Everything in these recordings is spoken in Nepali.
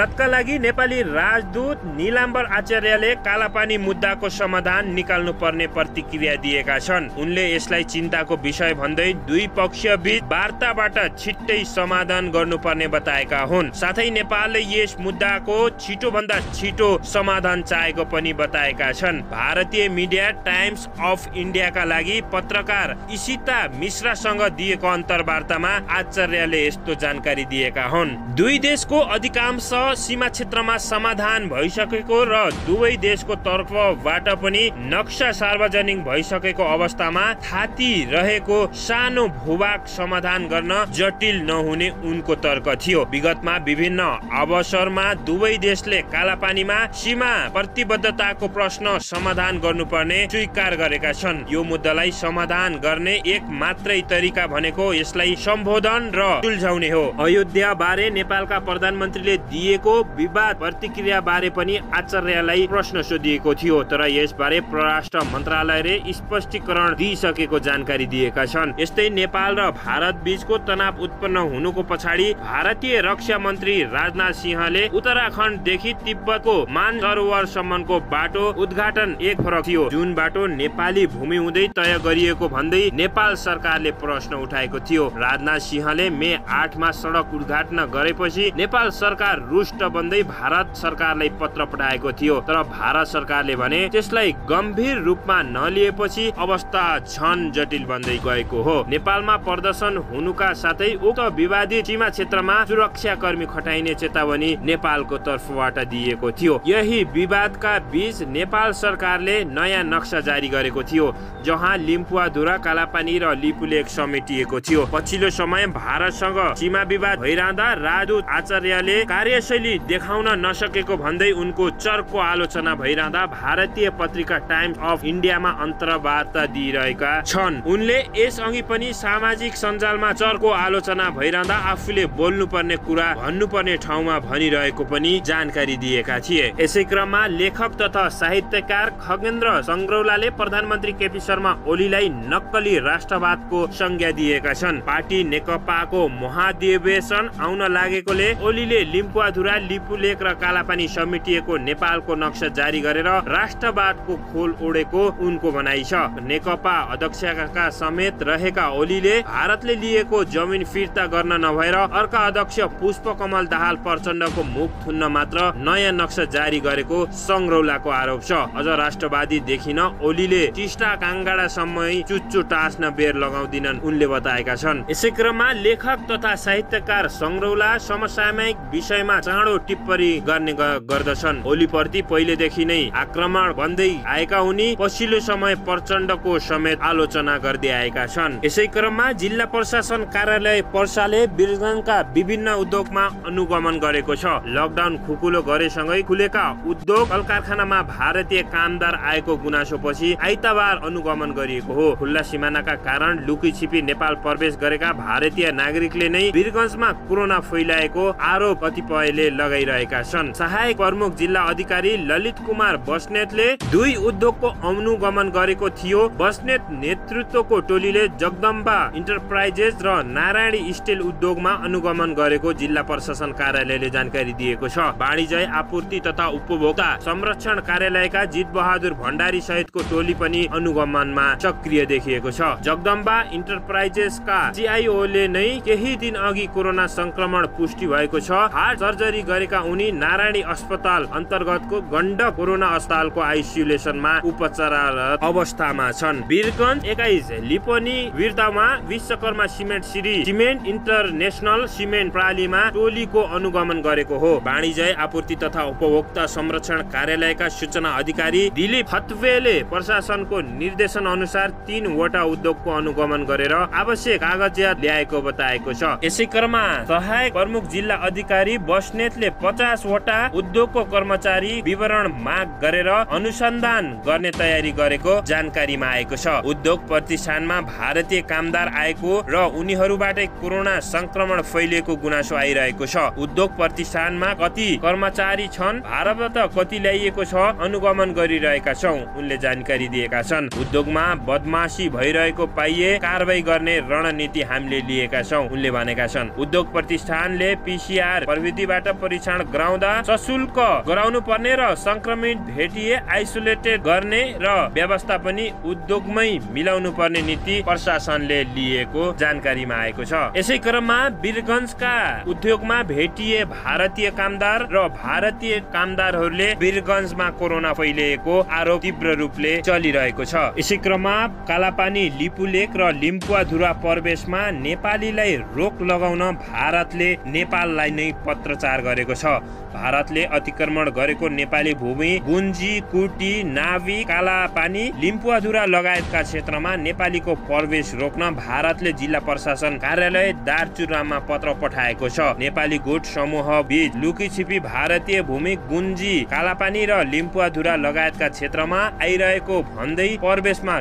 भारतका लागि नेपाली राजदूत नीलाम्बर आचार्यले कालापानी मुद्दाको समाधान निकाल्नु पर्ने प्रतिक्रिया दिएका छन्। उनले यसलाई चिन्ताको विषय भन्दै दुई पक्ष बीच वार्ताबाट छिट्टै समाधान गर्नुपर्ने बताएका हुन्। साथै नेपालले यस मुद्दाको छिटोभन्दा छिटो समाधान चाहेको पनि बताएका छन्। भारतीय मिडिया टाइम्स अफ इन्डियाका लागि पत्रकार इशिता मिश्रासँग दिएको अन्तर्वार्तामा आचार्यले यस्तो जानकारी दिएका हुन्। दुई देशको अधिकांश सीमा क्षेत्रमा समाधान भइसकेको र दुवै देशको तर्फबाट पनि नक्सा सार्वजनिक भइसकेको अवस्थामा थाती रहेको सानो भूभाग समाधान गर्न जटिल नहुने उनको तर्क थियो। विगतमा विभिन्न अवसरमा दुवै देशले कालापानीमा सीमा प्रतिबद्धताको प्रश्न समाधान गर्नुपर्ने स्वीकार गरेका छन्। यो मुद्दालाई समाधान गर्ने एक मात्रै तरिका भनेको यसलाई सम्बोधन र सुल्झाउने हो। अयोध्या बारे नेपालका प्रधानमन्त्रीले दिएको विवाद प्रतिक्रिया बारे पनि आचार्यलाई प्रश्न सोधिएको थियो, तर यसबारे परराष्ट्र मन्त्रालयले स्पष्टीकरण दिइसकेको जानकारी दिएका छन्। यस्तै नेपाल र भारत बीचको तनाव उत्पन्न हुनुको पछाडि भारतीय रक्षा मन्त्री राजनाथ सिंहले उत्तराखण्डदेखि तिब्बतको मानसरोवरसम्मको बाटो उद्घाटन एक फरक थियो, जुन बाटो नेपाली भूमि हुँदै तय गरिएको भन्दै नेपाल सरकारले प्रश्न उठाएको थियो। राजनाथ सिंहले मे 8 मा सडक उद्घाटन गरेपछि नेपाल सरकार रुष्ट बन्दै भारत सरकारलाई पत्र पठाएको थियो, तर भारत सरकारले भने त्यसलाई गम्भीर रूपमा नलिएपछि अवस्था झन जटिल बन्दै गएको हो। नेपालमा प्रदर्शन हुनुका साथै उक्त विवादित सीमा क्षेत्रमा सुरक्षाकर्मी खटाइने चेतावनी नेपालको तर्फबाट दिएको थियो। यही विवादका बीच नेपाल सरकारले नयाँ नक्सा जारी गरेको थियो, जहाँ लिम्पुवाधुरा, कालापानी र लिपुलेक समेटिएको थियो। पछिल्लो समय भारतसँग सीमा विवाद भइरहँदा राजदूत आचार्यले कार्यशैली देखाउन नसकेको भन्दै उनको चर्को आलोचना भइरहँदा भारतीय पत्रिका टाइम्स अफ इन्डियामा अन्तर्वार्ता दिइरहेका छन्। उनले यसअघि पनि सामाजिक सञ्जालमा चर्को आलोचना भइरहँदा आफूले बोल्नुपर्ने कुरा भन्नुपर्ने ठाउँमा भनिरहेको पनि जानकारी दिएका थिए। यसै क्रममा लेखक तथा साहित्यकार खगेन्द्र संग्रौलाले प्रधानमन्त्री केपी शर्मा ओलीलाई नक्कली राष्ट्रवादको संज्ञा दिएका छन्। पार्टी नेकपाको महाधिवेशन आउन लागेकोले ओलीले लिम्पुवाधुरा, लिपुलेक र कालापानी समेटिएको नेपालको नक्सा जारी गरेर राष्ट्रवादको खोल ओडेको उनको भनाइ छ। नेकपा अध्यक्षका समेत रहेका ओलीले भारतले लिएको जमिन फिर्ता गर्न नभएर अर्का अध्यक्ष पुष्पकमल दाहाल प्रचण्डको मुख थुन्न मात्र नयाँ नक्सा जारी गरेको संग्रौलाको आरोप छ। अझ राष्ट्रवादी देखिन ओलीले टिस्टा काङ्गाडासम्म चुच्चो टाँस्न बेर लगाउँदिनन् उनले बताएका छन्। यसै क्रममा लेखक तथा साहित्यकार संग्रौला समसामयिक विषयमा चाँडो टिप्पणी गर्ने गर्दछन्। ओलीप्रति पहिलेदेखि नै आक्रमण बन्दै आएका उनी पछिल्लो समय प्रचण्डको समेत आलोचना गर्दै आएका छन्। यसै क्रममा जिल्ला प्रशासन कार्यालय पर्साले वीरगञ्जका विभिन्न उद्योगमा अनुगमन गरेको छ। लकडाउन खुकुलो गरेसँगै खुलेका उद्योग कल कारखानामा भारतीय कामदार आएको गुनासोपछि आइतबार अनुगमन गरिएको हो। खुल्ला सिमानाका कारण लुकीछिपी नेपाल प्रवेश गरेका भारतीय नागरिकले नै वीरगञ्जमा कोरोना फैलाएको आरोप कतिपयले लगाइरहेका छन्। सहायक प्रमुख जिल्ला अधिकारी ललित कुमार बस्नेतले दुई उद्योगको अनुगमन गरेको थियो। बस्नेत नेतृत्वको टोलीले जगदम्बा इन्टरप्राइजेस र नारायणी स्टिल उद्योगमा अनुगमन गरेको जिल्ला प्रशासन कार्यालयले जानकारी दिएको छ। वाणिज्य आपूर्ति तथा उपभोक्ता संरक्षण कार्यालयका जित बहादुर भण्डारी सहितको टोली पनि अनुगमनमा सक्रिय देखिएको छ। जगदम्बा इन्टरप्राइजेसका सीआईओले नै केही दिन अघि कोरोना संक्रमण पुष्टि भएको छ। हार्ट सर्जरी गरेका उनी नारायणी अस्पताल अन्तर्गतको गण्डक कोरोना अस्पतालको आइसोलेसनमा उपचाररत अवस्थामा छन्। वीरगञ्ज 21 लिपनी वीरतामा Vishwakarma cement Shree cement international cement प्रणालीमा टोलीको अनुगमन गरेको हो। वाणिज्य आपूर्ति तथा उपभोक्ता संरक्षण कार्यालयका सूचना अधिकारी दिलीप हतवेले प्रशासनको निर्देशन अनुसार 3 वटा उद्योगको अनुगमन गरेर आवश्यक कागजात ल्याएको बताएको छ। यसै क्रममा सहायक प्रमुख जिल्ला अधिकारी बस्नेतले 50 वटा उद्योगको कर्मचारी विवरण माग गरेर अनुसन्धान गर्ने तयारी गरेको जानकारीमा आएको छ। उद्योग प्रतिष्ठानमा भारतीय कामदार आएको र उनीहरूबाटै कोरोना संक्रमण फैलिएको गुनासो आइरहेको छ। उद्योग प्रतिष्ठानमा कति कर्मचारी छन्, भारतबाट कति ल्याइएको छ, अनुगमन गरिरहेका छौं उनले जानकारी दिएका छन्। उद्योगमा बदमाशी भइरहेको पाइए कारबाही गर्ने रणनीति हामीले लिएका छौं उनले भनेका छन्। उद्योग प्रतिष्ठानले पीसीआर प्रविधिबाट परीक्षण गराउँदा सशुल्क गराउनु पर्ने र संक्रमित भेटिए आइसोलेटेड गर्ने र व्यवस्था पनि उद्योगमै मिलाउनु पर्ने नीति प्रशासनले लिएको जानकारीमा आएको छ। यसै क्रममा वीरगञ्जका उद्योगमा भेटिए भारतीय कामदार र भारतीय कामदारहरूले वीरगञ्जमा कोरोना फैलिएको आरोप तीव्र रूपले चलिरहेको छ। यसै क्रममा कालापानी, लिपुलेक र लिम्पुवाधुरा प्रवेशमा नेपालीलाई रोक लगाउन भारतले नेपाललाई नै पत्रचार गरेको छ। भारतले अतिक्रमण गरेको नेपाली भूमि गुन्जी, कुटी, नाभी, कालापानी, लिम्पुवाधुरा लगायतका क्षेत्रमा नेपालीको प्रवेश रोक्न भारतले जिल्ला प्रशासन कार्यालय दार्चुलामा पत्र पठाएको छ। नेपाली गुट समूह बीच लुकीछिपी भारतीय भूमि गुन्जी, कालापानी र लिम्पुवाधुरा लगायतका क्षेत्रमा आइरहेको भन्दै प्रवेशमा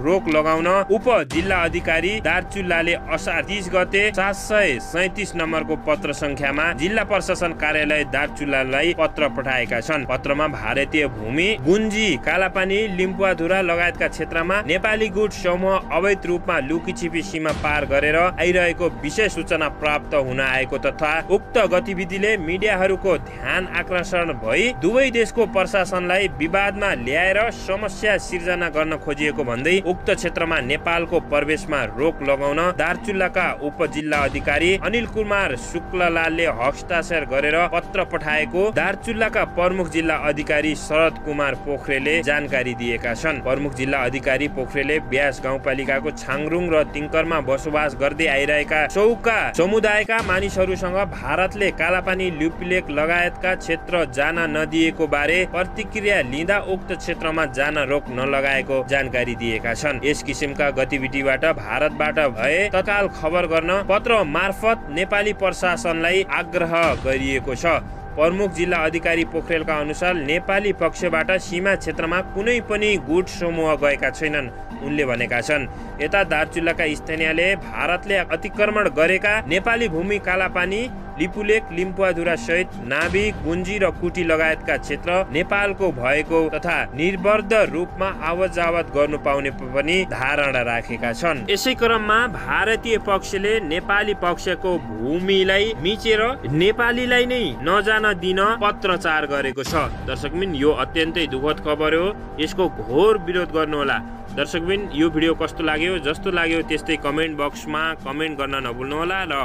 रोक लगाउन उप जिल्ला अधिकारी दार्चुलाले असार 30 गते 737 नम्बरको पत्र संख्यामा जिल्ला प्रशासन कार्यालय दार्चुलालाई पत्र पठाएका छन्। पत्रमा भारतीय भूमि गुन्जी, कालापानी, लिम्पुवाधुरा लगायतका क्षेत्रमा नेपाली गुट समूह अवैध रूपमा लुकीछिपी सीमा पार गरेर आइरहेको विशेष सूचना प्राप्त हुन आएको तथा उक्त गतिविधिले मिडियाहरूको ध्यान आकर्षण भई दुवै देशको प्रशासनलाई विवादमा ल्याएर समस्या सिर्जना गर्न खोजिएको भन्दै उक्त क्षेत्रमा नेपालको प्रवेशमा रोक लगाउन दार्चुलाका उप जिल्ला अधिकारी अनिल कुमार शुक्ललालले हस्ताक्षर गरेर पत्र पठाएको दार्चुलाका प्रमुख जिल्ला अधिकारी शरद कुमार पोखरेलले जानकारी दिएका छन्। प्रमुख जिल्ला अधिकारी पोखरेलले ब्यास गाउँपालिकाको छाङरुङ र तिङ्करमा बसोबास गर्दै आइरहेका चौका समुदायका मानिसहरूसँग भारतले कालापानी, लिपुलेक लगायतका क्षेत्र जान नदिएको बारे प्रतिक्रिया लिँदा उक्त क्षेत्रमा जान रोक नलगाएको जानकारी दिएका छन्। यस किसिमका गतिविधिबाट भारतबाट भए तत्काल खबर गर्न पत्र मार्फत नेपाली प्रशासनलाई आग्रह गरिएको छ। प्रमुख जिल्ला अधिकारी पोखरेलका अनुसार नेपाली पक्षबाट सीमा क्षेत्रमा कुनै पनि गुट समूह गएका छैनन् उनले भनेका छन्। यता दार्चुलाका स्थानीयले भारतले अतिक्रमण गरेका नेपाली भूमि कालापानी, लिपुलेक, लिम्पुवाधुरा सहित नाभी, गुन्जी र कुटी लगायतका क्षेत्र नेपालको भएको तथा निर्बन्ध रूपमा आवत जावत गर्नु पाउने पनि धारणा राखेका छन्। यसै क्रममा भारतीय पक्षले नेपाली पक्षको भूमिलाई मिचेर नेपालीलाई नै नजान दिन पत्रचार गरेको छ। दर्शकबिन, यो अत्यन्तै दुःखद खबर हो। यसको घोर विरोध गर्नुहोला। दर्शकबिन, यो भिडियो कस्तो लाग्यो? जस्तो लाग्यो त्यस्तै कमेन्ट बक्समा कमेन्ट गर्न नभुल्नुहोला र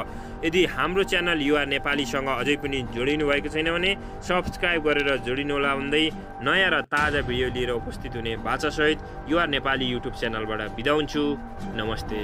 यदि हाम्रो च्यानल युआर नेपालीसँग अझै पनि जोडिनु भएको छैन भने सब्स्क्राइब गरेर जोडिनु होला भन्दै नयाँ र ताजा भिडियो लिएर उपस्थित हुने बाचासहित युआर नेपाली युट्युब च्यानलबाट बिदा हुन्छु। नमस्ते।